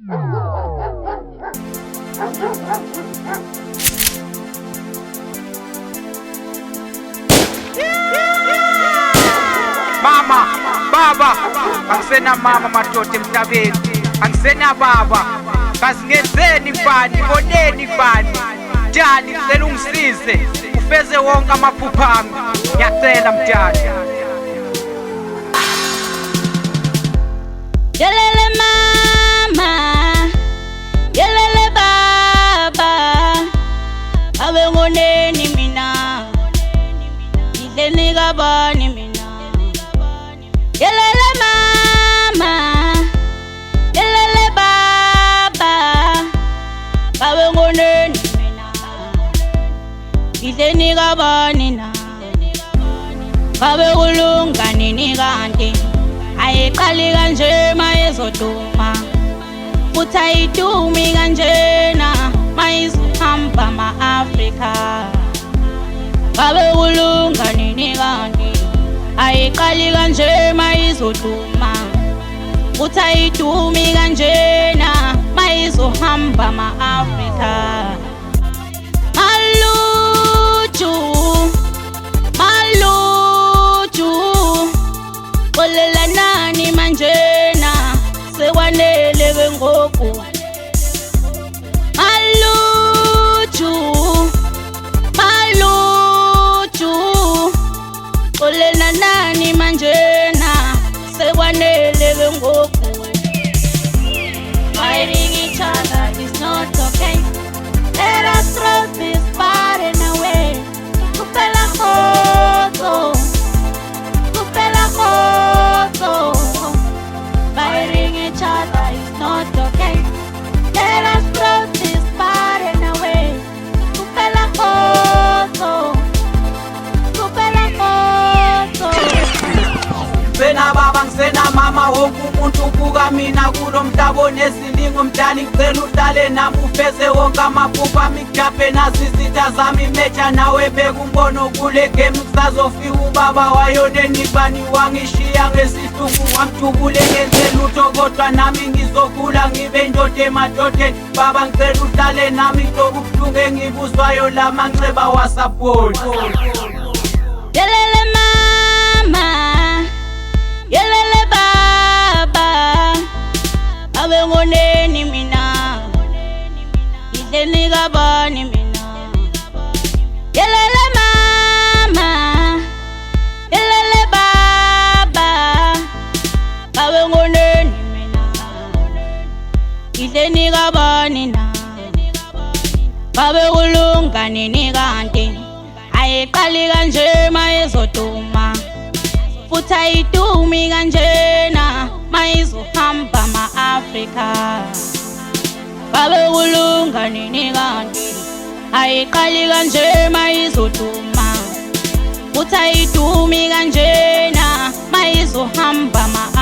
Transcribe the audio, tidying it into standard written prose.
Mama, baba, angisena mama madoda emhlabeni, angisena baba, kasingenzeni bani, boneni bani, mdali ngicela ungisize, ufeze wonke amaphupha ami, ngiyacela mdali. Yelele mama, yelele baba, abe ngoneni mina, idleni kabani mina. Yelele mama, yelele baba, abe ngoneni mina, idleni kabani na. Kabe kulunga nini kanti, ayiqali kanje mayezoduma, futhi ayidumi kanjena mayizohamba ma-Afrika. Kabe kulunga nini kanti, ayiqali kanje mayizoduma, futhi ayidumi kanjena mayizohamba ma-Afrika. Maluju, maluju, kolela nani manjena sekwanele ke ngoku. Maluju, maluju, kolela nani manjena sekwanele ke ngoku. Fighting each other is not okay. Let us throw this burden away. Kupela khoto, kupela khoto. Fighting each other is not okay. Let us throw this burden away. Kupela khoto, kupela khoto. Ngisena baba, ngisena mama, wonke umuntu ubuka mina kulo mhlaba onezilingo. Mdali ngicela uhlale nami ufeze wonke amaphupha ami, ngidaphe nazo izitha zami. Meja nawe beka umbono kule game, kusazofika ubaba wayoneni bani wangishiya ngesihluku. Wamdubule ngenze lutho kodwa nami ngizokhula ngibe indoda emadodeni. Baba ngicela uhlale nami, ngoba ubuhlungu engibuzwayo la manxeba wasapoti. Yelele mama, yelele baba, abe ngoneni mina, idleni kabani mina. Yelele mama, yelele baba, abe ngoneni mina, idleni kabani na. Kabe kulunga nini kanti, ayiqali kanje mayezoduma, futhi ayidumi kanjena mayizohamba ma-Afrika. Kabe kulunga nini kanti, ayiqali kanje mayizoduma, futhi ayidumi kanjena mayizohamba ma-Afrika.